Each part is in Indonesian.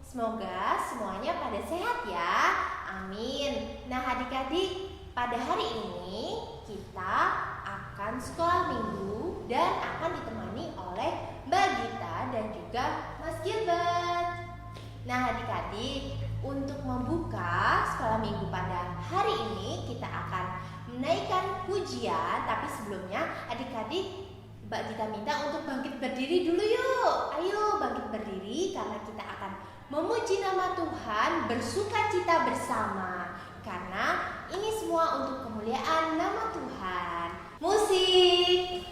Semoga semuanya pada sehat ya. Amin. Nah, adik-adik, pada hari ini kita akan sekolah minggu dan akan ditemani oleh Mbak Gita dan juga Mas Gilbert. Nah, adik-adik, untuk membuka sekolah minggu pada hari ini kita akan menaikkan pujian. Tapi sebelumnya adik-adik, Mbak Gita minta untuk bangkit berdiri dulu yuk. Ayo bangkit berdiri karena kita akan memuji nama Tuhan, bersukacita bersama. Karena ini semua untuk kemuliaan nama Tuhan. Musik.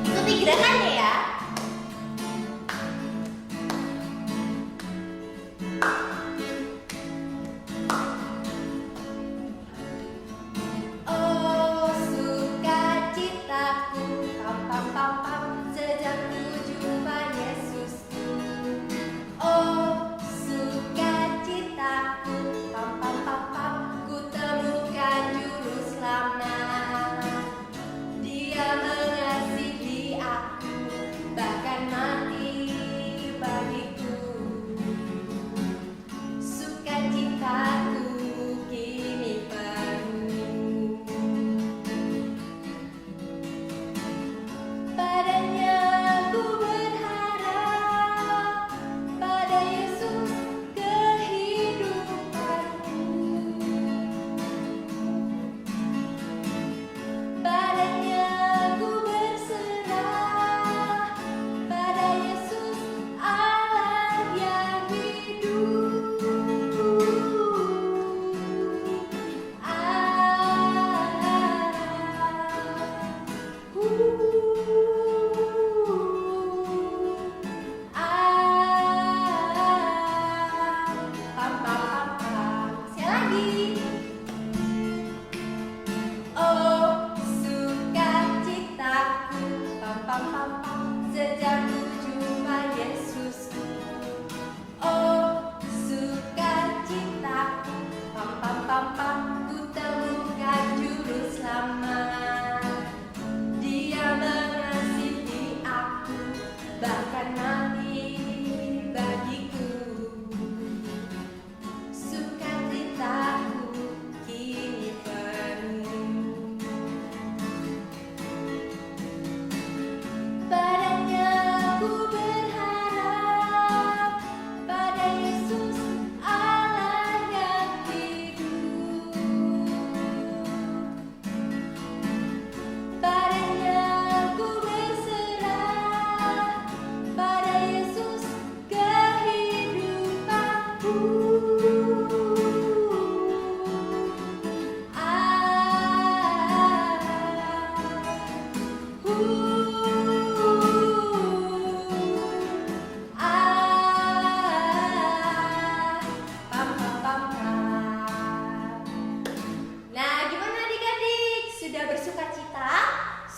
Ikuti gerakannya ya.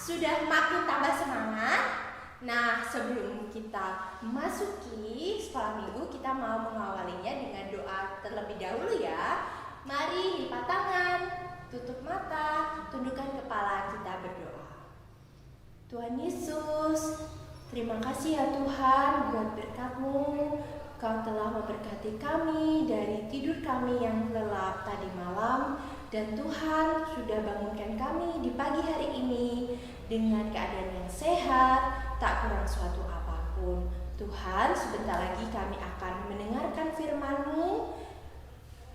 Sudah makin tambah semangat? Nah, sebelum kita memasuki sekolah minggu, kita mau mengawalinya dengan doa terlebih dahulu ya. Mari lipat tangan, tutup mata, tundukkan kepala, kita berdoa. Tuhan Yesus, terima kasih ya Tuhan buat berkat-Mu. Kau telah memberkati kami dari tidur kami yang lelap tadi malam. Dan Tuhan sudah bangunkan kami di pagi hari ini dengan keadaan yang sehat, tak kurang suatu apapun. Tuhan, sebentar lagi kami akan mendengarkan firman-Mu.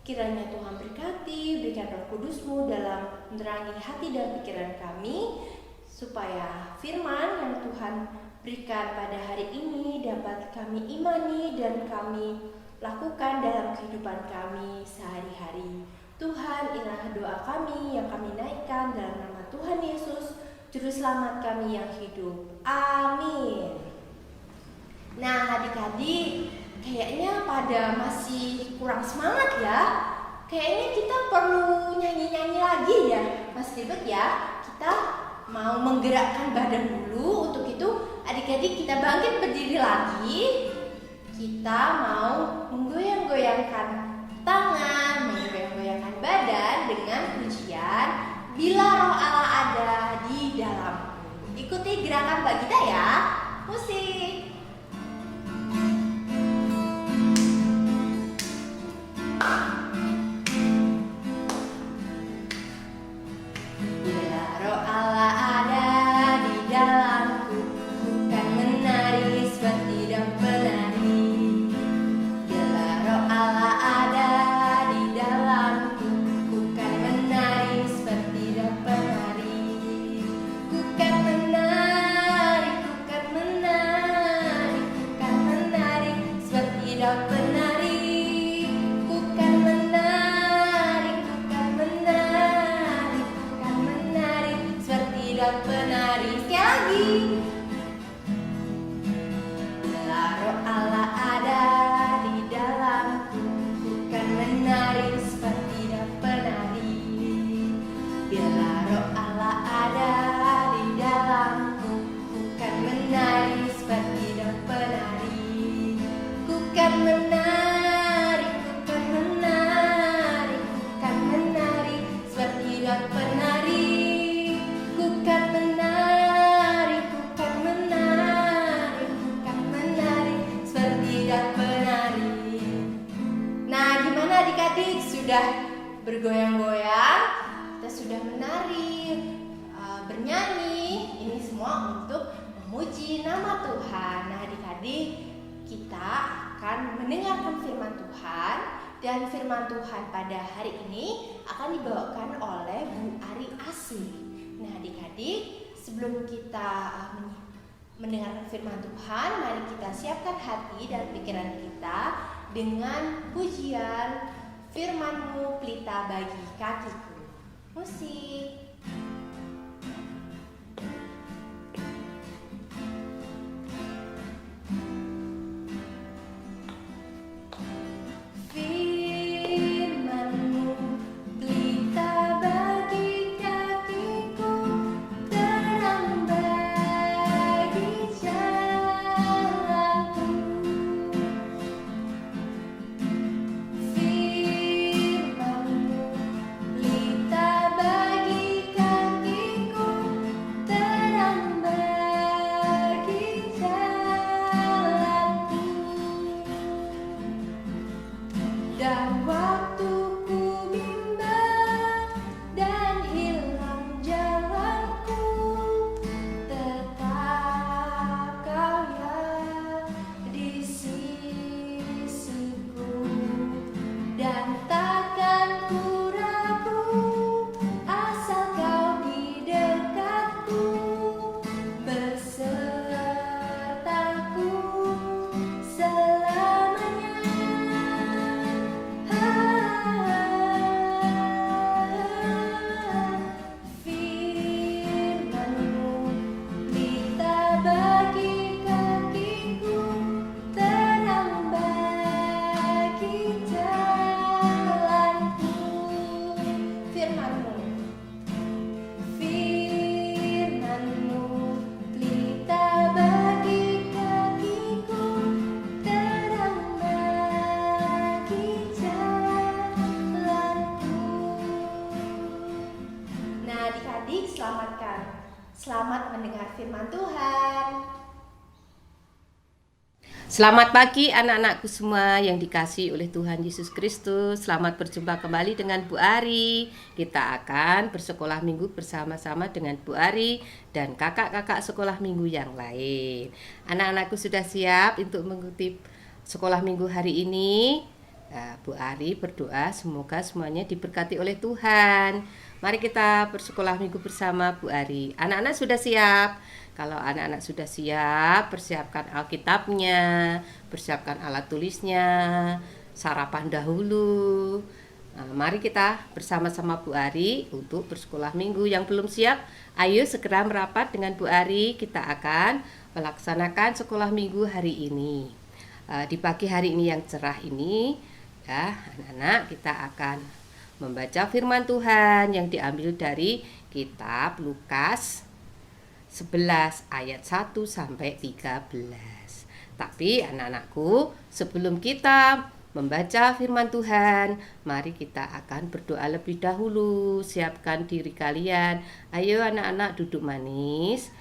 Kiranya Tuhan berkati, berikan Roh Kudus-Mu dalam menerangi hati dan pikiran kami, supaya firman yang Tuhan berikan pada hari ini dapat kami imani dan kami lakukan dalam kehidupan kami sehari-hari. Tuhan, inilah doa kami yang kami naikkan dalam nama Tuhan Yesus, Juru Selamat kami yang hidup. Amin. Nah, adik-adik, kayaknya pada masih kurang semangat ya. Kayaknya kita perlu nyanyi-nyanyi lagi ya, Mas Gilbert ya. Kita mau menggerakkan badan dulu. Untuk itu, adik-adik kita bangkit berdiri lagi. Kita mau menggoyang-goyangkan tangan, menggoyang-goyangkan badan dengan pujian Bila Roh Allah Ada di Dalamku. Ikuti gerakan Mbak Gita ya. Musik. Bila roh Allah ada di dalamku, bukan menari seperti dan penari. Bila roh Allah ada di dalamku, bukan menari seperti dan penari. Bukan menari, bukan menari, bukan menari seperti dan penari. Bukan menari, bukan menari, bukan menari seperti dan penari. Sekali lagi. Bila roh Allah ada di dalamku, bukan menari seperti dan penari. Bila roh Allah ada di dalamku, bukan menari seperti dan penari. Bukan menari, bukan menari, bukan menari seperti dan penari. Bukan menari, bukan menari, bukan menari seperti dan penari. Nah, gimana adik-adik? Sudah bergoyang-goyang? Kita sudah menari, bernyanyi. Ini semua untuk memuji nama Tuhan. Nah, adik-adik, kita akan mendengarkan firman Tuhan. Dan firman Tuhan pada hari ini akan dibawakan oleh Bu Ari Asih. Nah, adik-adik, sebelum kita mendengarkan firman Tuhan, mari kita siapkan hati dan pikiran kita dengan pujian firman-Mu pelita bagi kakiku. Musik. Firman-Mu pelita bagi kakiku, terang bagi jalanku. Firman-Mu pelita bagi kakiku, terang bagi jalanku. Dan waktu ku bimbang dan hilang jalanku, tetap Kau yang di sisiku. Dan takkan ku ragu asal Kau di dekatku, bersertaku selamanya. Firman-Mu pelita bagi kakiku, terang bagi jalanku. Firman-Mu, Firman-Mu pelita bagi kakiku, terang bagi jalanku. Nah, adik-adik, selamat mendengar firman Tuhan. Selamat pagi anak-anakku semua yang dikasihi oleh Tuhan Yesus Kristus. Selamat berjumpa kembali dengan Bu Ari. Kita akan bersekolah minggu bersama-sama dengan Bu Ari dan kakak-kakak sekolah minggu yang lain. Anak-anakku sudah siap untuk mengikuti sekolah minggu hari ini? Nah, Bu Ari berdoa semoga semuanya diberkati oleh Tuhan. Mari kita bersekolah minggu bersama Bu Ari. Anak-anak sudah siap? Kalau anak-anak sudah siap, persiapkan Alkitabnya, persiapkan alat tulisnya, sarapan dahulu. Nah, mari kita bersama-sama Bu Ari untuk bersekolah minggu. Yang belum siap, ayo segera merapat dengan Bu Ari. Kita akan melaksanakan sekolah minggu hari ini. Di pagi hari ini yang cerah ini, ya anak-anak, kita akan membaca firman Tuhan yang diambil dari kitab Lukas 11 ayat 1 sampai 13. Tapi anak-anakku, sebelum kita membaca firman Tuhan, mari kita akan berdoa lebih dahulu. Siapkan diri kalian. Ayo anak-anak, duduk manis.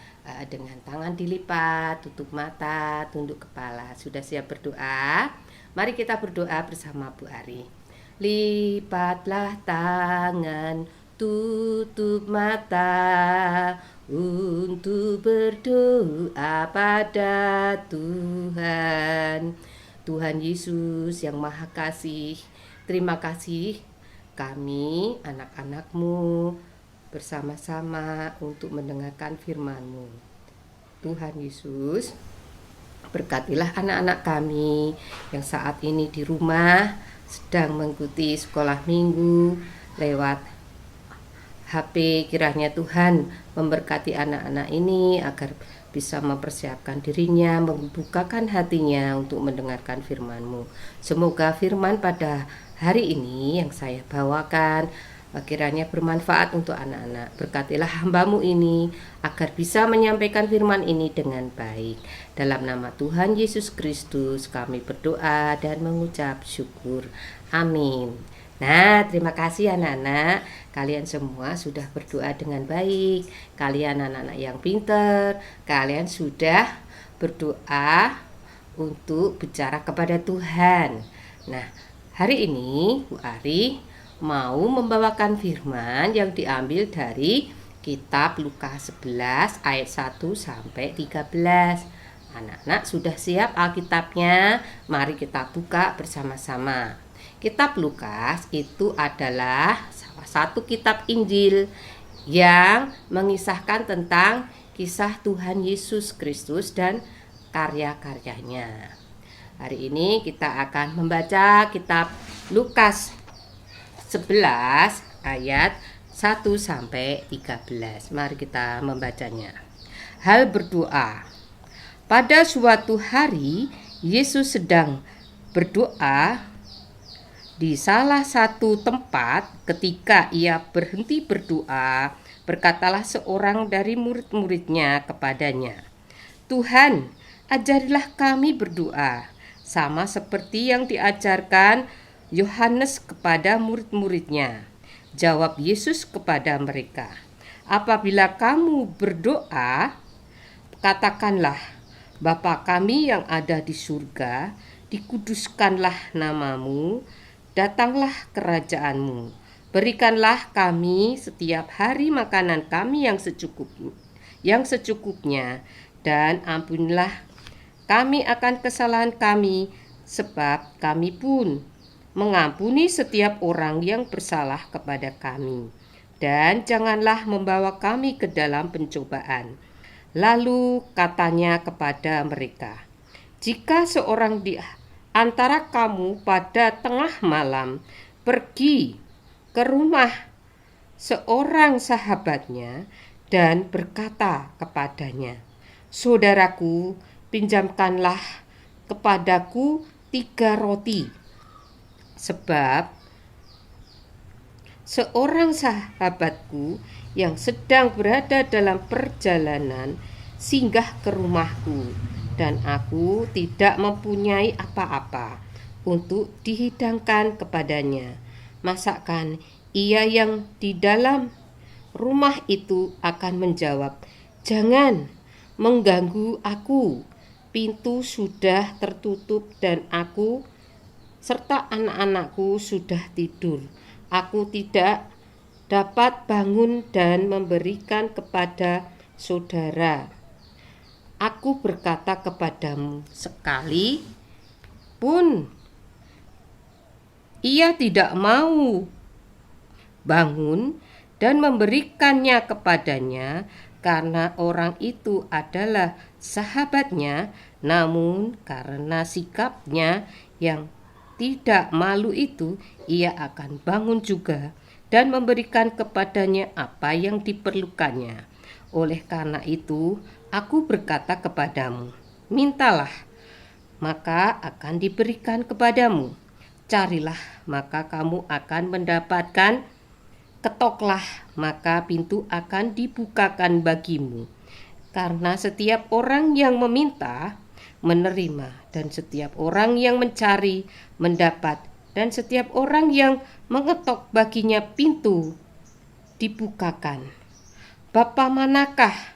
dengan tangan dilipat, tutup mata, tunduk kepala. Sudah siap berdoa? Mari kita berdoa bersama Bu Ari. Lipatlah tangan, tutup mata untuk berdoa pada Tuhan. Tuhan Yesus yang Maha Kasih, terima kasih kami anak-anak-Mu bersama-sama untuk mendengarkan firman-Mu. Tuhan Yesus, berkatilah anak-anak kami yang saat ini di rumah sedang mengikuti sekolah minggu lewat HP. Kiranya Tuhan memberkati anak-anak ini agar bisa mempersiapkan dirinya, membukakan hatinya untuk mendengarkan firman-Mu. Semoga firman pada hari ini yang saya bawakan kiranya bermanfaat untuk anak-anak. Berkatilah hamba-Mu ini agar bisa menyampaikan firman ini dengan baik. Dalam nama Tuhan Yesus Kristus kami berdoa dan mengucap syukur. Amin. Nah, terima kasih anak-anak. Kalian semua sudah berdoa dengan baik. Kalian anak-anak yang pintar. Kalian sudah berdoa untuk bicara kepada Tuhan. Nah, hari ini Bu Ari mau membawakan firman yang diambil dari kitab Lukas 11 ayat 1 sampai 13. Anak-anak sudah siap Alkitabnya? Mari kita buka bersama-sama. Kitab Lukas itu adalah salah satu kitab Injil yang mengisahkan tentang kisah Tuhan Yesus Kristus dan karya-karyanya. Hari ini kita akan membaca kitab Lukas 11 ayat 1 sampai 13. Mari kita membacanya. Hal berdoa. Pada suatu hari Yesus sedang berdoa di salah satu tempat. Ketika ia berhenti berdoa, berkatalah seorang dari murid-muridnya kepadanya, "Tuhan, ajarilah kami berdoa, sama seperti yang diajarkan Yohanes kepada murid-muridnya." Jawab Yesus kepada mereka, "Apabila kamu berdoa, katakanlah, Bapa kami yang ada di surga, dikuduskanlah namamu, datanglah kerajaanmu, berikanlah kami setiap hari makanan kami yang secukupnya, dan ampunilah kami akan kesalahan kami, sebab kami pun mengampuni setiap orang yang bersalah kepada kami. Dan janganlah membawa kami ke dalam pencobaan." Lalu katanya kepada mereka, "Jika seorang di antara kamu pada tengah malam pergi ke rumah seorang sahabatnya dan berkata kepadanya, 'Saudaraku, pinjamkanlah kepadaku 3 roti, sebab seorang sahabatku yang sedang berada dalam perjalanan singgah ke rumahku, dan aku tidak mempunyai apa-apa untuk dihidangkan kepadanya.' Masakan ia yang di dalam rumah itu akan menjawab, 'Jangan mengganggu aku, pintu sudah tertutup dan aku serta anak-anakku sudah tidur. Aku tidak dapat bangun dan memberikan kepada saudara.' Aku berkata kepadamu, sekalipun ia tidak mau bangun dan memberikannya kepadanya, karena orang itu adalah sahabatnya, namun karena sikapnya yang tidak malu itu, ia akan bangun juga dan memberikan kepadanya apa yang diperlukannya. Oleh karena itu, aku berkata kepadamu, mintalah, maka akan diberikan kepadamu. Carilah, maka kamu akan mendapatkan. Ketoklah, maka pintu akan dibukakan bagimu. Karena setiap orang yang meminta, menerima, dan setiap orang yang mencari, mendapat, dan setiap orang yang mengetok baginya pintu dibukakan. Bapa manakah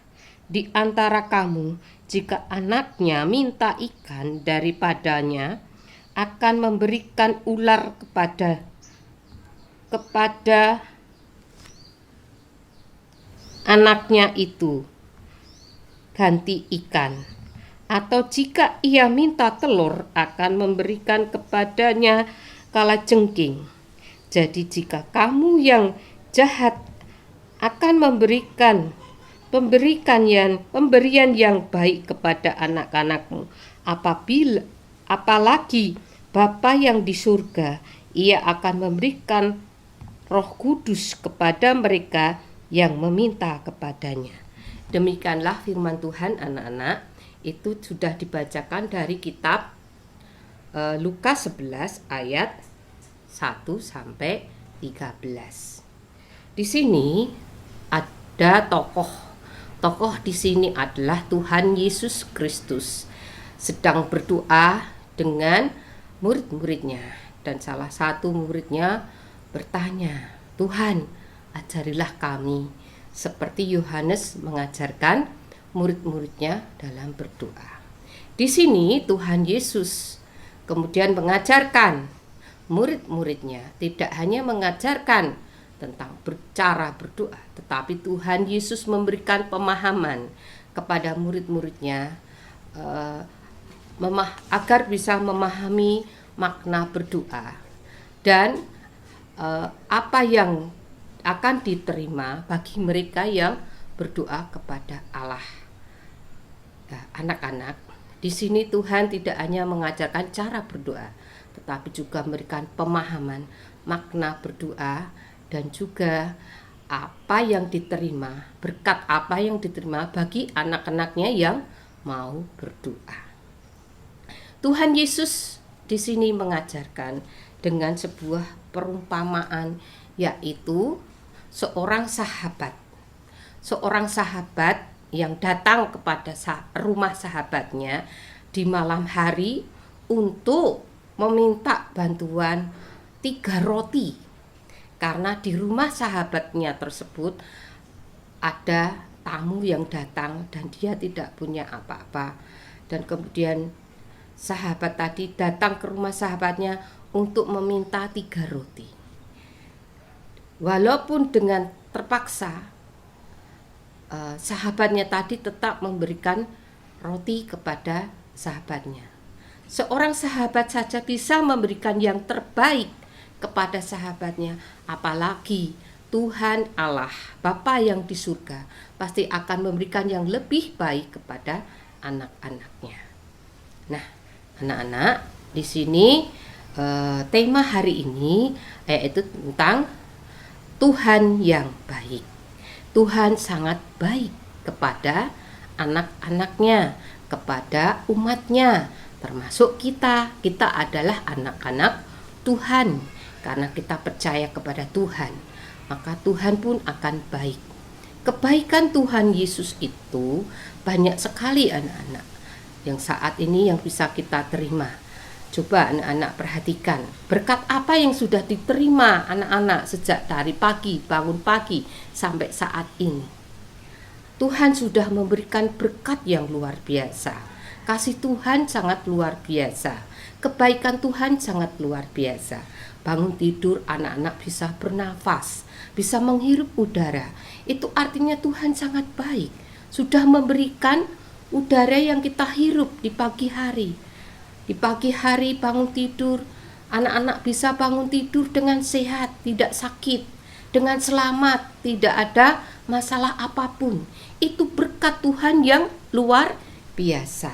di antara kamu, jika anaknya minta ikan daripadanya, akan memberikan ular kepada anaknya itu ganti ikan? Atau jika ia minta telur, akan memberikan kepadanya kalajengking? Jadi jika kamu yang jahat akan memberian yang baik kepada anak-anakmu, apalagi Bapa yang di surga, ia akan memberikan Roh Kudus kepada mereka yang meminta kepadanya. Demikianlah firman Tuhan, anak-anak. Itu sudah dibacakan dari kitab Lukas 11 ayat 1 sampai 13. Di sini ada tokoh di sini adalah Tuhan Yesus Kristus sedang berdoa dengan murid-muridnya, dan salah satu muridnya bertanya, "Tuhan, ajarilah kami seperti Yohanes mengajarkan murid-muridnya dalam berdoa." Di sini Tuhan Yesus kemudian mengajarkan murid-muridnya, tidak hanya mengajarkan tentang cara berdoa, tetapi Tuhan Yesus memberikan pemahaman kepada murid-muridnya agar bisa memahami makna berdoa dan apa yang akan diterima bagi mereka yang berdoa kepada Allah. Nah, anak-anak, di sini Tuhan tidak hanya mengajarkan cara berdoa, tetapi juga memberikan pemahaman makna berdoa dan juga apa yang diterima, berkat apa yang diterima bagi anak-anaknya yang mau berdoa. Tuhan Yesus di sini mengajarkan dengan sebuah perumpamaan, yaitu seorang sahabat yang datang kepada rumah sahabatnya di malam hari untuk meminta bantuan 3 roti, karena di rumah sahabatnya tersebut ada tamu yang datang dan dia tidak punya apa-apa. Dan kemudian sahabat tadi datang ke rumah sahabatnya untuk meminta 3 roti. Walaupun dengan terpaksa, sahabatnya tadi tetap memberikan roti kepada sahabatnya. Seorang sahabat saja bisa memberikan yang terbaik kepada sahabatnya, apalagi Tuhan Allah, Bapa yang di surga, pasti akan memberikan yang lebih baik kepada anak-anaknya. Nah, anak-anak, di sini tema hari ini yaitu tentang Tuhan yang baik. Tuhan sangat baik kepada anak-anaknya, kepada umatnya, termasuk kita. Kita adalah anak-anak Tuhan. Karena kita percaya kepada Tuhan, maka Tuhan pun akan baik. Kebaikan Tuhan Yesus itu banyak sekali, anak-anak, yang saat ini yang bisa kita terima. Coba anak-anak perhatikan, berkat apa yang sudah diterima anak-anak sejak dari pagi, bangun pagi sampai saat ini. Tuhan sudah memberikan berkat yang luar biasa. Kasih Tuhan sangat luar biasa. Kebaikan Tuhan sangat luar biasa. Bangun tidur, anak-anak bisa bernafas, bisa menghirup udara. Itu artinya Tuhan sangat baik. Sudah memberikan udara yang kita hirup di pagi hari. Di pagi hari bangun tidur, anak-anak bisa bangun tidur dengan sehat, tidak sakit, dengan selamat, tidak ada masalah apapun. Itu berkat Tuhan yang luar biasa.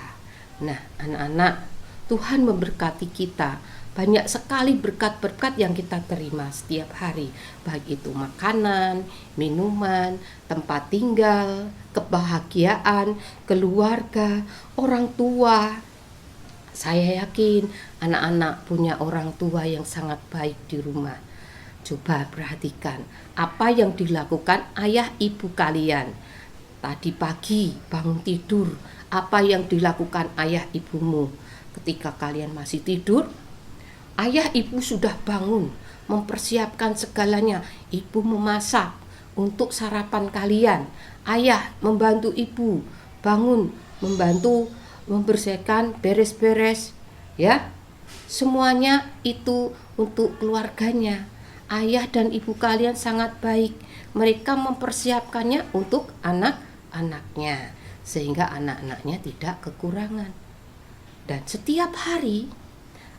Nah, anak-anak, Tuhan memberkati kita. Banyak sekali berkat-berkat yang kita terima setiap hari, baik itu makanan, minuman, tempat tinggal, kebahagiaan, keluarga, orang tua. Saya yakin anak-anak punya orang tua yang sangat baik di rumah. Coba perhatikan apa yang dilakukan ayah ibu kalian. Tadi pagi bangun tidur, apa yang dilakukan ayah ibumu ketika kalian masih tidur? Ayah ibu sudah bangun, mempersiapkan segalanya. Ibu memasak, untuk sarapan kalian. Ayah membantu ibu bangun, membantu membersihkan, beres-beres, ya. Semuanya itu untuk keluarganya. Ayah dan ibu kalian sangat baik. Mereka mempersiapkannya untuk anak-anaknya, sehingga anak-anaknya tidak kekurangan. Dan setiap hari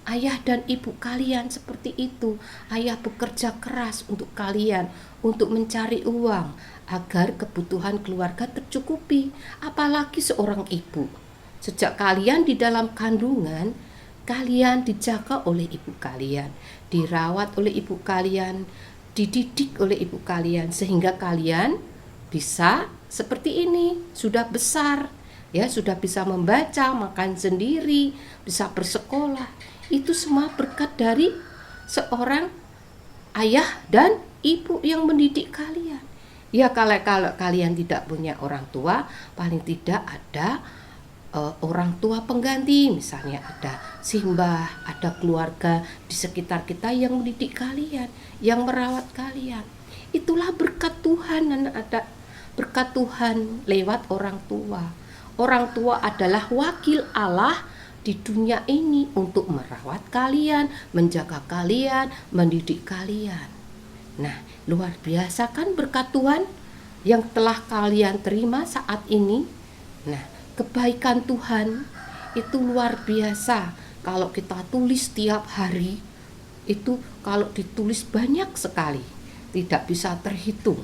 ayah dan ibu kalian seperti itu. Ayah bekerja keras untuk kalian, untuk mencari uang agar kebutuhan keluarga tercukupi. Apalagi seorang ibu. Sejak kalian di dalam kandungan, kalian dijaga oleh ibu kalian, dirawat oleh ibu kalian, dididik oleh ibu kalian, sehingga kalian bisa seperti ini, sudah besar, ya, sudah bisa membaca, makan sendiri, bisa bersekolah. Itu semua berkat dari seorang ayah dan ibu yang mendidik kalian. Ya, kalau kalian tidak punya orang tua, paling tidak ada orang tua pengganti, misalnya ada simbah, ada keluarga di sekitar kita yang mendidik kalian, yang merawat kalian. Itulah berkat Tuhan, dan ada berkat Tuhan lewat orang tua. Orang tua adalah wakil Allah di dunia ini untuk merawat kalian, menjaga kalian, mendidik kalian. Nah, luar biasa kan berkat Tuhan yang telah kalian terima saat ini. Nah, kebaikan Tuhan itu luar biasa. Kalau kita tulis tiap hari, itu kalau ditulis banyak sekali, tidak bisa terhitung.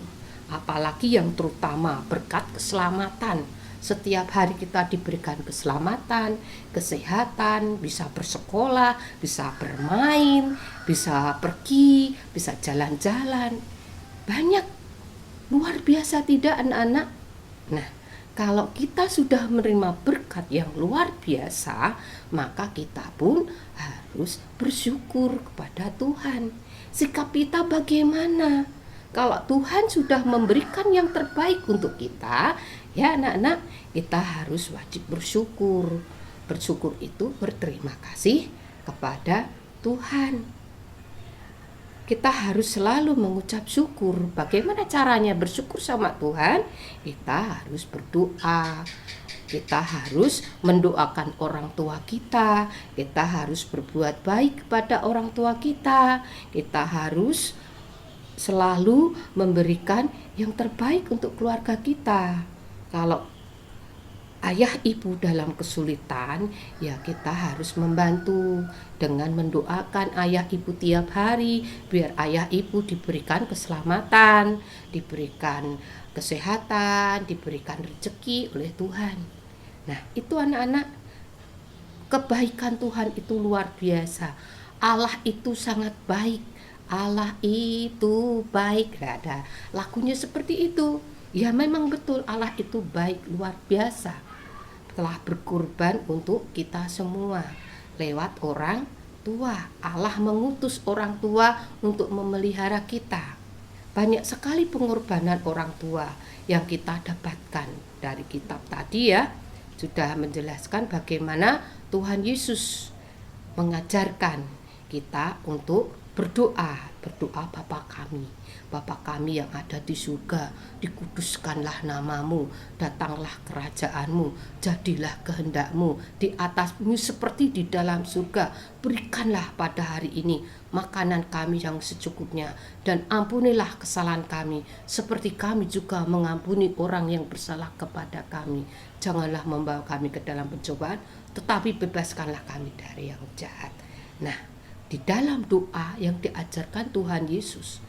Apalagi yang terutama berkat keselamatan. Setiap hari kita diberikan keselamatan, kesehatan, bisa bersekolah, bisa bermain, bisa pergi, bisa jalan-jalan. Banyak, luar biasa tidak anak-anak? Nah, kalau kita sudah menerima berkat yang luar biasa, maka kita pun harus bersyukur kepada Tuhan. Sikap kita bagaimana? Kalau Tuhan sudah memberikan yang terbaik untuk kita, ya anak-anak, kita harus wajib bersyukur. Bersyukur itu berterima kasih kepada Tuhan. Kita harus selalu mengucap syukur. Bagaimana caranya bersyukur sama Tuhan? Kita harus berdoa. Kita harus mendoakan orang tua kita. Kita harus berbuat baik kepada orang tua kita. Kita harus selalu memberikan yang terbaik untuk keluarga kita. Kalau ayah ibu dalam kesulitan, ya kita harus membantu dengan mendoakan ayah ibu tiap hari, biar ayah ibu diberikan keselamatan, diberikan kesehatan, diberikan rezeki oleh Tuhan. Nah, itu anak-anak, kebaikan Tuhan itu luar biasa. Allah itu sangat baik. Allah itu baik. Ada lagunya seperti itu. Ya memang betul, Allah itu baik, luar biasa. Telah berkorban untuk kita semua lewat orang tua. Allah mengutus orang tua untuk memelihara kita. Banyak sekali pengorbanan orang tua yang kita dapatkan dari kitab tadi, ya. Sudah menjelaskan bagaimana Tuhan Yesus mengajarkan kita untuk berdoa Bapa kami yang ada di surga, dikuduskanlah namamu, datanglah kerajaanmu, jadilah kehendakmu di atas bumi seperti di dalam surga. Berikanlah pada hari ini makanan kami yang secukupnya, dan ampunilah kesalahan kami seperti kami juga mengampuni orang yang bersalah kepada kami. Janganlah membawa kami ke dalam pencobaan, tetapi bebaskanlah kami dari yang jahat. Nah, di dalam doa yang diajarkan Tuhan Yesus,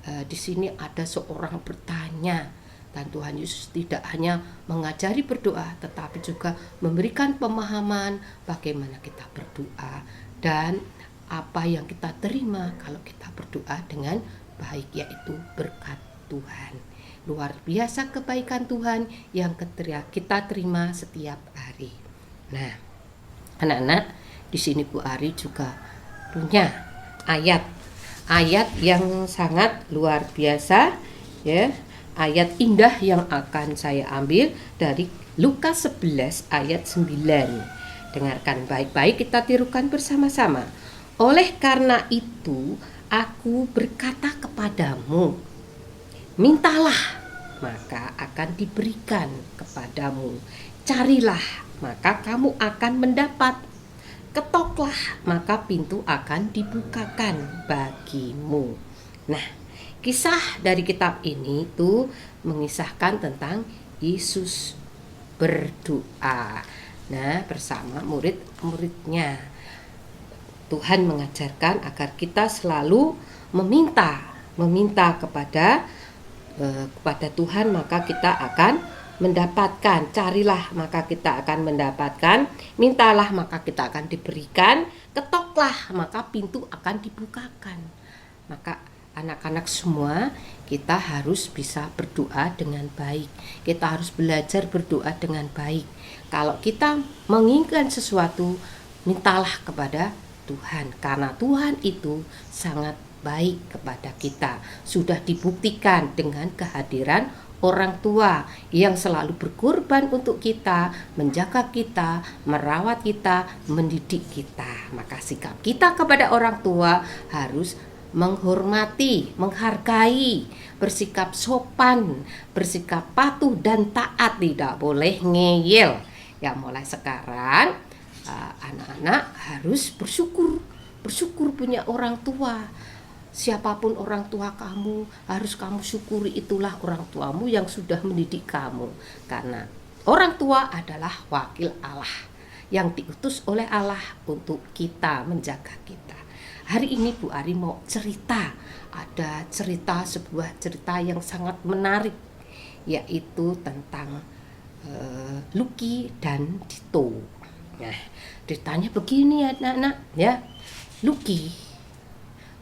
di sini ada seorang bertanya, dan Tuhan Yesus tidak hanya mengajari berdoa, tetapi juga memberikan pemahaman bagaimana kita berdoa dan apa yang kita terima kalau kita berdoa dengan baik, yaitu berkat Tuhan. Luar biasa kebaikan Tuhan yang kita terima setiap hari. Nah, anak-anak, di sini Bu Ari juga punya ayat yang sangat luar biasa, ya. Ayat indah yang akan saya ambil dari Lukas 11 ayat 9. Dengarkan baik-baik, kita tirukan bersama-sama. Oleh karena itu aku berkata kepadamu, Mintalah, maka akan diberikan kepadamu. Carilah, maka kamu akan mendapat. Ketoklah, maka pintu akan dibukakan bagimu. Nah, kisah dari kitab ini tuh mengisahkan tentang Yesus berdoa. Nah, bersama murid-muridnya. Tuhan mengajarkan agar kita selalu meminta kepada Tuhan, maka kita akan mendapatkan. Carilah, maka kita akan mendapatkan. Mintalah, maka kita akan diberikan. Ketoklah, maka pintu akan dibukakan. Maka anak-anak semua, kita harus bisa berdoa dengan baik. Kita harus belajar berdoa dengan baik. Kalau kita menginginkan sesuatu, mintalah kepada Tuhan, karena Tuhan itu sangat baik kepada kita. Sudah dibuktikan dengan kehadiran orang tua yang selalu berkorban untuk kita, menjaga kita, merawat kita, mendidik kita. Maka sikap kita kepada orang tua harus menghormati, menghargai, bersikap sopan, bersikap patuh dan taat, tidak boleh ngeyel. Ya, mulai sekarang anak-anak harus bersyukur punya orang tua. Siapapun orang tua kamu, harus kamu syukuri, itulah orang tuamu yang sudah mendidik kamu. Karena orang tua adalah wakil Allah yang diutus oleh Allah untuk kita, menjaga kita. Hari ini Bu Ari mau cerita, ada sebuah cerita yang sangat menarik, yaitu tentang Lucky dan Dito. Nah, ceritanya begini ya anak-anak ya. Lucky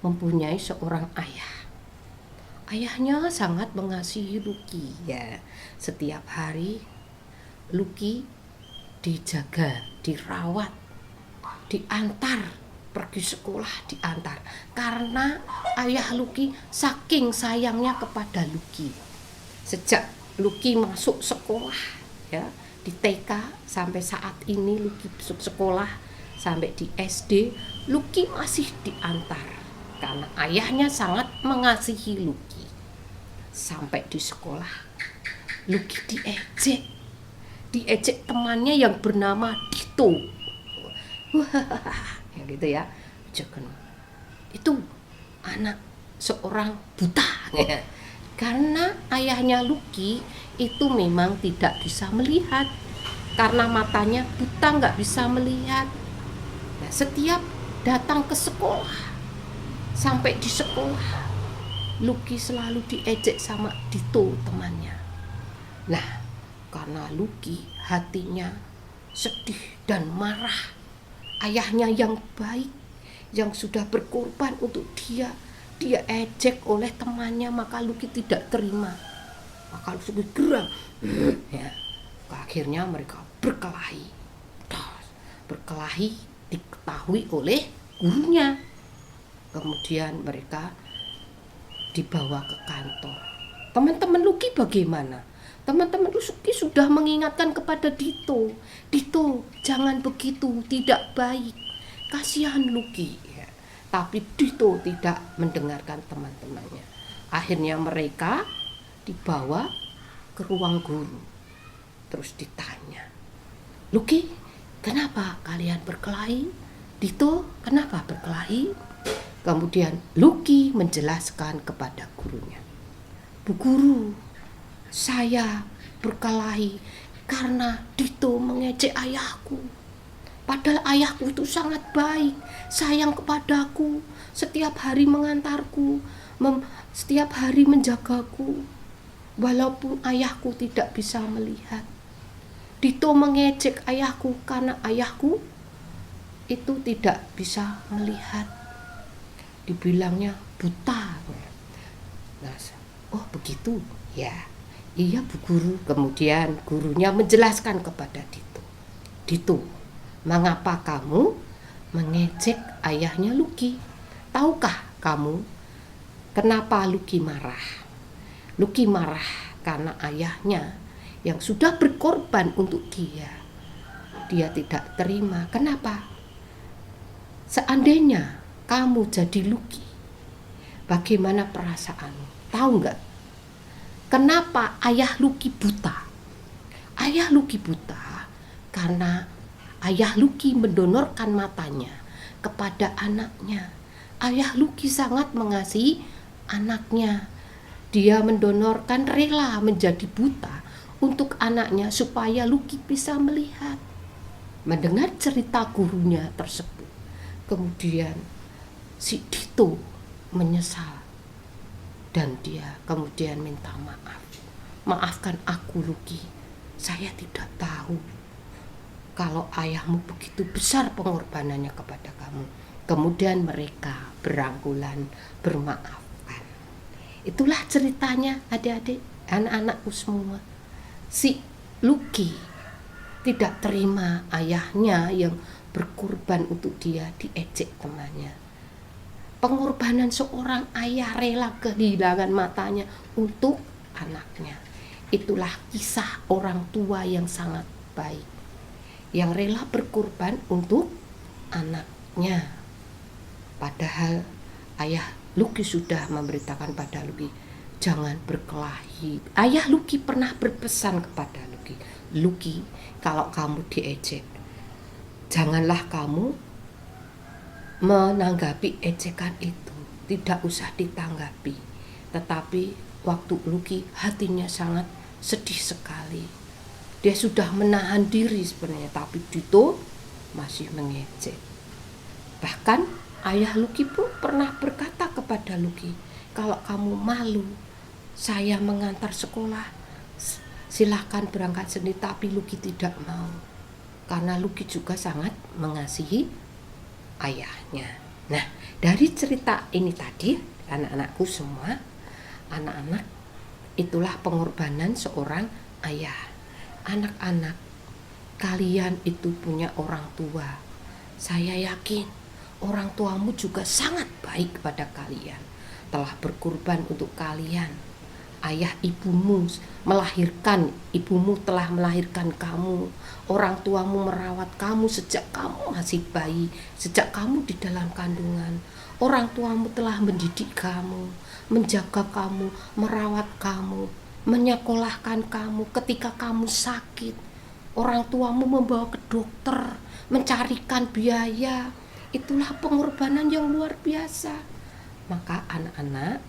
mempunyai seorang ayah. Ayahnya sangat mengasihi Lucky ya. Setiap hari Lucky dijaga, dirawat, diantar pergi sekolah, diantar. Karena ayah Lucky saking sayangnya kepada Lucky. Sejak Lucky masuk sekolah ya, di TK sampai saat ini Lucky masuk sekolah, sampai di SD Lucky masih diantar karena ayahnya sangat mengasihi Lucky. Sampai di sekolah Lucky diejek temannya yang bernama Dito. Ya gitu ya, jangan itu anak seorang buta ya. Karena ayahnya Lucky itu memang tidak bisa melihat, karena matanya buta, nggak bisa melihat. Nah, setiap datang ke sekolah, sampai di sekolah Lucky selalu diejek sama Dito temannya. Nah, karena Lucky hatinya sedih dan marah, ayahnya yang baik, yang sudah berkorban untuk dia ejek oleh temannya, maka Lucky tidak terima. Maka Lucky geram ya. Akhirnya mereka berkelahi diketahui oleh gurunya. Kemudian mereka dibawa ke kantor. Teman-teman Lucky bagaimana? Teman-teman Lucky sudah mengingatkan kepada Dito, jangan begitu, tidak baik, kasihan Lucky ya. Tapi Dito tidak mendengarkan teman-temannya. Akhirnya mereka dibawa ke ruang guru. Terus ditanya, Lucky, kenapa kalian berkelahi? Dito, kenapa berkelahi? Kemudian Lucky menjelaskan kepada gurunya, Bu guru, saya berkelahi karena Dito mengejek ayahku. Padahal ayahku itu sangat baik, sayang kepadaku, setiap hari mengantarku, setiap hari menjagaku. Walaupun ayahku tidak bisa melihat, Dito mengejek ayahku karena ayahku itu tidak bisa melihat. Dibilangnya buta. Nah, oh begitu ya, iya Bu guru. Kemudian gurunya menjelaskan kepada Dito, mengapa kamu mengejek ayahnya Lucky? Tahukah kamu kenapa Lucky marah? Lucky marah karena ayahnya yang sudah berkorban untuk dia tidak terima. Kenapa? Seandainya kamu jadi Lucky, bagaimana perasaanmu? Tahu nggak? Kenapa ayah Lucky buta? Ayah Lucky buta karena ayah Lucky mendonorkan matanya kepada anaknya. Ayah Lucky sangat mengasihi anaknya. Dia mendonorkan, rela menjadi buta untuk anaknya supaya Lucky bisa melihat. Mendengar cerita gurunya tersebut, kemudian si Dito menyesal dan dia kemudian minta maaf. Maafkan aku Lucky, saya tidak tahu kalau ayahmu begitu besar pengorbanannya kepada kamu. Kemudian mereka berangkulan bermaafkan. Itulah ceritanya adik-adik, anak-anakku semua. Si Lucky tidak terima ayahnya yang berkorban untuk dia diejek temannya. Pengorbanan seorang ayah rela kehilangan matanya untuk anaknya. Itulah kisah orang tua yang sangat baik, yang rela berkorban untuk anaknya. Padahal ayah Lucky sudah memberitakan pada Lucky, jangan berkelahi. Ayah Lucky pernah berpesan kepada Lucky, Lucky, kalau kamu diejek, janganlah kamu menanggapi ejekan itu, tidak usah ditanggapi. Tetapi waktu Lucky hatinya sangat sedih sekali. Dia sudah menahan diri sebenarnya, tapi Dito masih mengejek. Bahkan ayah Lucky pun pernah berkata kepada Lucky, kalau kamu malu saya mengantar sekolah, silahkan berangkat sendiri. Tapi Lucky tidak mau, karena Lucky juga sangat mengasihi ayahnya. Nah, dari cerita ini tadi, anak-anakku semua, anak-anak, itulah pengorbanan seorang ayah. Anak-anak, kalian itu punya orang tua. Saya yakin orang tuamu juga sangat baik kepada kalian, telah berkorban untuk kalian. Ayah ibumu melahirkan, ibumu telah melahirkan kamu. Orang tuamu merawat kamu sejak kamu masih bayi, sejak kamu di dalam kandungan. Orang tuamu telah mendidik kamu, menjaga kamu, merawat kamu, menyekolahkan kamu ketika kamu sakit. Orang tuamu membawa ke dokter, mencarikan biaya. Itulah pengorbanan yang luar biasa. Maka anak-anak,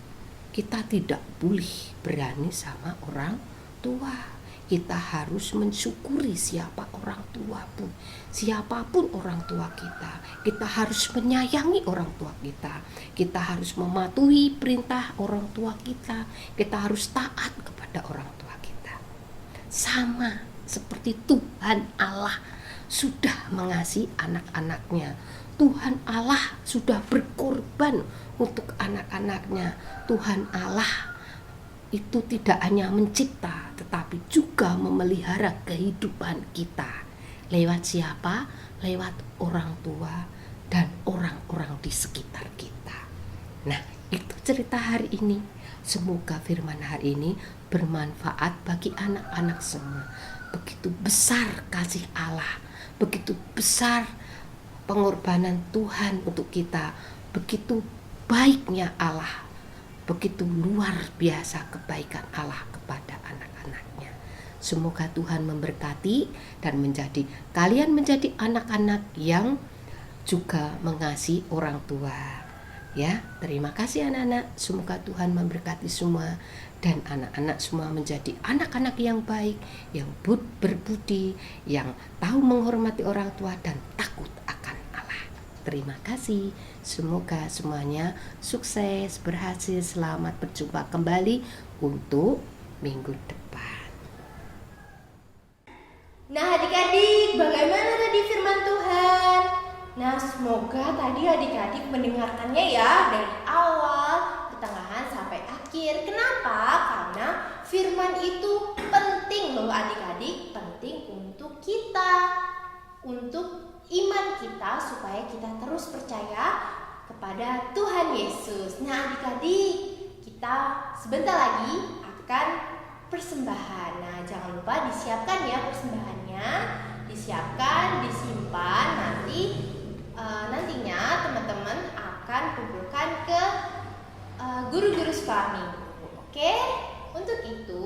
kita tidak boleh berani sama orang tua. Kita harus mensyukuri siapa orang tua pun, siapapun orang tua kita. Kita harus menyayangi orang tua kita. Kita harus mematuhi perintah orang tua kita. Kita harus taat kepada orang tua kita. Sama seperti Tuhan Allah sudah mengasihi anak-anaknya. Tuhan Allah sudah berkorban untuk anak-anaknya. Tuhan Allah itu tidak hanya mencipta, tetapi juga memelihara kehidupan kita. Lewat siapa? Lewat orang tua dan orang-orang di sekitar kita. Nah, itu cerita hari ini. Semoga firman hari ini bermanfaat bagi anak-anak semua. Begitu besar kasih Allah, begitu besar pengorbanan Tuhan untuk kita, begitu baiknya Allah, begitu luar biasa kebaikan Allah kepada anak-anaknya. Semoga Tuhan memberkati dan kalian menjadi anak-anak yang juga mengasihi orang tua. Ya, terima kasih anak-anak. Semoga Tuhan memberkati semua dan anak-anak semua menjadi anak-anak yang baik, yang berbudi, yang tahu menghormati orang tua dan takut akan Allah. Terima kasih. Semoga semuanya sukses, berhasil, selamat berjumpa kembali untuk minggu depan. Nah adik-adik, bagaimana tadi firman Tuhan? Nah semoga tadi adik-adik mendengarkannya ya, dari awal, pertengahan sampai akhir. Kenapa? Karena firman itu penting loh adik-adik, penting untuk kita, untuk iman kita, supaya kita terus percaya kepada Tuhan Yesus. Nah adik-adik, kita sebentar lagi akan persembahan. Nah jangan lupa disiapkan ya persembahannya, disiapkan, disimpan. Nantinya teman-teman akan kumpulkan ke guru-guru sekolah minggu. Oke, untuk itu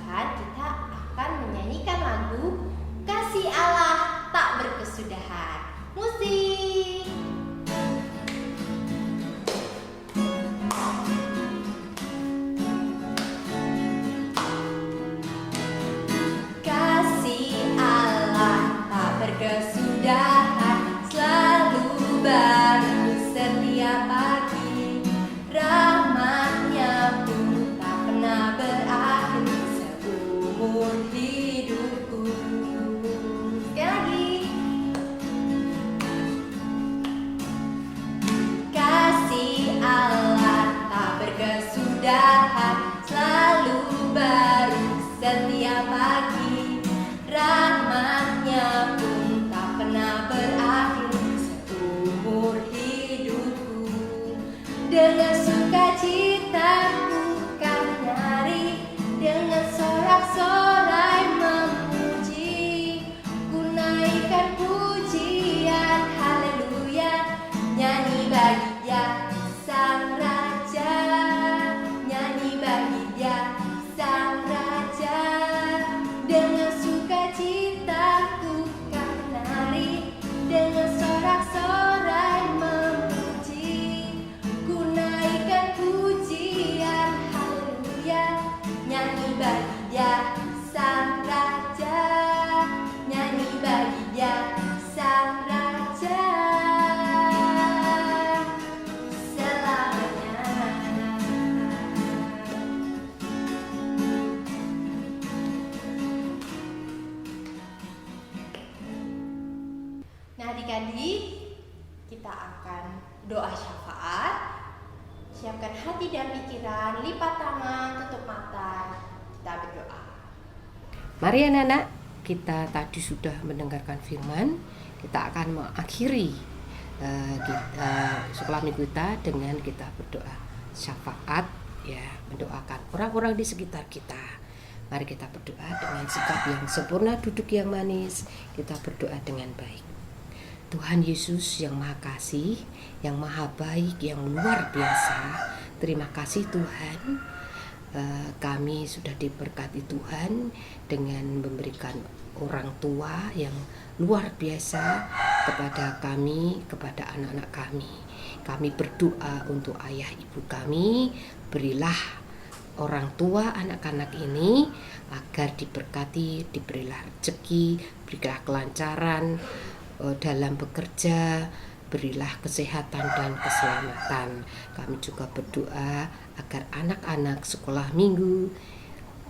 Tuhan, kita akan menyanyikan lagu Kasih Allah Tak Berkesudahan. Musik. Kasih Allah tak berkesudahan, selalu baru setiap pagi. Rahmatnya pun tak pernah berakhir seumur hidupku. Sekali lagi. Kasih Allah tak berkesudahan, selalu baru setiap pagi. Rahmatnya pun tak pernah berakhir seumur hidupku. Dengan sukacita ku kan nari, dengan sorak-sorai memuji. Ku naikkan pujian haleluya, nyanyi bagi Dia Sang Raja, nyanyi bagi Dia Sang Raja. Dengan sukacita ku kan nari, dengan sorak-sorai memuji. Ku naikkan pujian haleluya, nyanyi bagi Dia Sang Raja, nyanyi bagi Dia Sang Raja selamanya. Nah, adik-adik, kita akan doa syafaat. Siapkan hati dan pikiran, lipat tangan, tutup mata. Kita berdoa. Mari anak-anak, kita tadi sudah mendengarkan firman. Kita akan mengakhiri sekolah minggu kita dengan kita berdoa syafaat, ya, mendoakan orang-orang di sekitar kita. Mari kita berdoa dengan sikap yang sempurna, duduk yang manis. Kita berdoa dengan baik. Tuhan Yesus yang Maha Kasih, yang Maha Baik, yang luar biasa. Terima kasih Tuhan. Kami sudah diberkati Tuhan dengan memberikan orang tua yang luar biasa kepada kami, kepada anak-anak kami. Kami berdoa untuk ayah ibu kami, berilah orang tua anak-anak ini agar diberkati, diberilah rezeki, berilah kelancaran dalam bekerja, berilah kesehatan dan keselamatan. Kami juga berdoa agar anak-anak sekolah minggu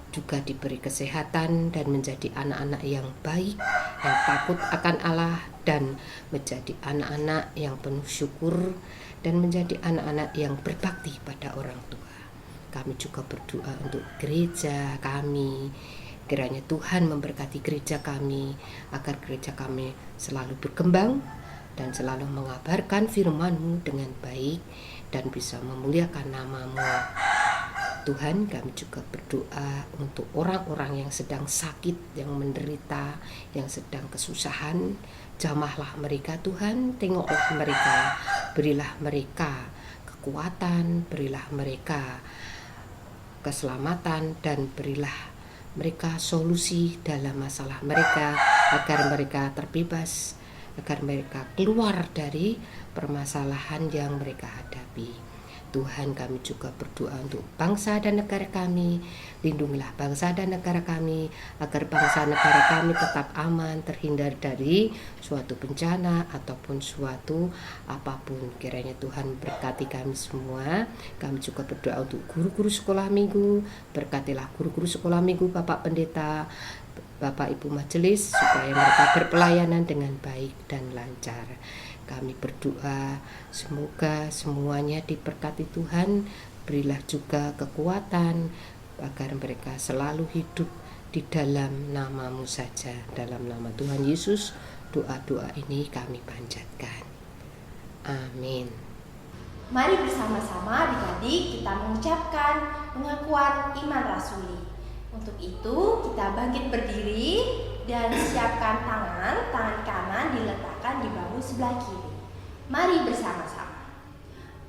juga diberi kesehatan dan menjadi anak-anak yang baik, yang takut akan Allah, dan menjadi anak-anak yang penuh syukur, dan menjadi anak-anak yang berbakti pada orang tua. Kami juga berdoa untuk gereja kami. Kiranya Tuhan memberkati gereja kami, agar gereja kami selalu berkembang dan selalu mengabarkan firman-Mu dengan baik dan bisa memuliakan nama-Mu. Tuhan, kami juga berdoa untuk orang-orang yang sedang sakit, yang menderita, yang sedang kesusahan. Jamahlah mereka Tuhan, tengoklah mereka, berilah mereka kekuatan, berilah mereka keselamatan, dan berilah mereka solusi dalam masalah mereka, agar mereka terbebas, agar mereka keluar dari permasalahan yang mereka hadapi. Tuhan, kami juga berdoa untuk bangsa dan negara kami. Lindungilah bangsa dan negara kami, agar bangsa negara kami tetap aman, terhindar dari suatu bencana ataupun suatu apapun. Kiranya Tuhan berkati kami semua. Kami juga berdoa untuk guru-guru sekolah minggu. Berkatilah guru-guru sekolah minggu, Bapak Pendeta, Bapak Ibu Majelis, supaya mereka berpelayanan dengan baik dan lancar. Kami berdoa semoga semuanya diberkati Tuhan. Berilah juga kekuatan agar mereka selalu hidup di dalam nama-Mu saja. Dalam nama Tuhan Yesus, doa-doa ini kami panjatkan. Amin. Mari bersama-sama adik-adik kita mengucapkan pengakuan iman rasuli. Untuk itu kita bangkit berdiri dan siapkan tangan kanan diletakkan di bahu sebelah kiri. Mari bersama-sama.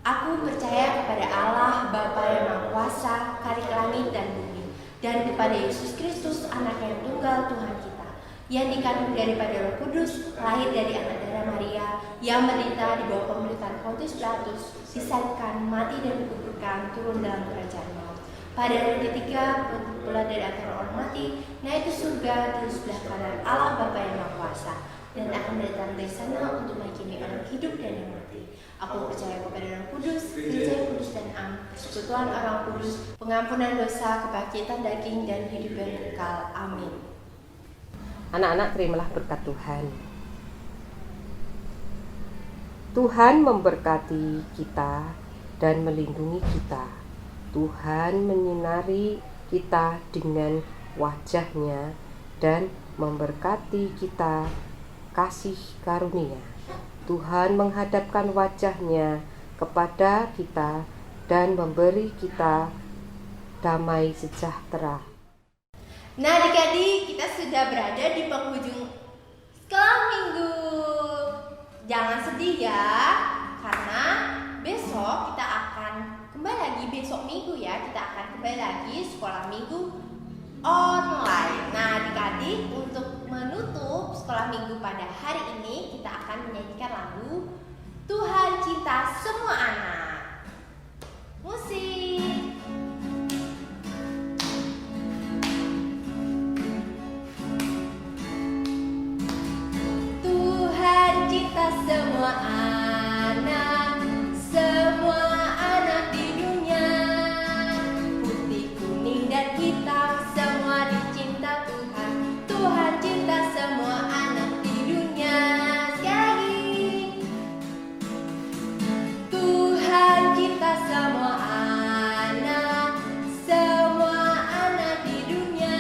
Aku percaya kepada Allah Bapa yang Maha Kuasa, Khalq langit dan bumi, dan kepada Yesus Kristus, anak yang tunggal Tuhan kita, yang dikandung daripada Roh Kudus, lahir dari anak darah Maria, yang menderita di bawah pemerintahan Pontius Pilatus, disalibkan, mati dan dikuburkan, turun dalam kerajaan maut. Pada hari ketiga, pula dari antara orang mati, naik ke surga di sebelah kanan Allah Bapa yang Maha Kuasa, dan akan datang dari sana untuk menghakimi orang hidup dan yang mati. Aku percaya kepada Roh Kudus, gereja kudus dan am, persekutuan orang kudus, pengampunan dosa, kebangkitan daging dan hidup yang kekal. Amin. Anak-anak, terimalah berkat Tuhan. Tuhan memberkati kita dan melindungi kita. Tuhan menyinari kita dengan wajah-Nya dan memberkati kita kasih karunia. Tuhan menghadapkan wajah-Nya kepada kita dan memberi kita damai sejahtera. Nah, adik-adik, kita sudah berada di penghujung sekolah minggu. Jangan sedih ya, karena besok kita akan kembali lagi, besok minggu ya, kita akan kembali lagi sekolah minggu online. Nah, adik-adik, untuk menutup sekolah minggu pada hari ini, kita akan menyanyikan lagu Tuhan Cinta Semua Anak. Musik. Tuhan cinta semua anak, semua anak di dunia, putih, kuning, dan hitam, semua dicinta Tuhan. Tuhan cinta semua anak di dunia. Sekali lagi. Tuhan cinta semua anak, semua anak di dunia,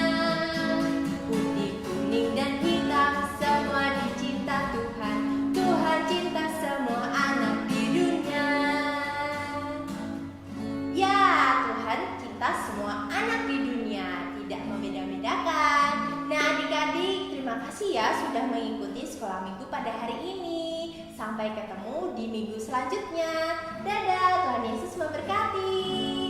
putih, kuning, dan hitam, semua dicinta Tuhan. Tuhan cinta semua anak di dunia. Ya, Tuhan cinta semua anak di dunia, tidak membeda-bedakan. Nah, adik-adik, terima kasih ya sudah mengikuti sekolah minggu pada hari ini. Sampai ketemu di minggu selanjutnya. Dadah, Tuhan Yesus memberkati.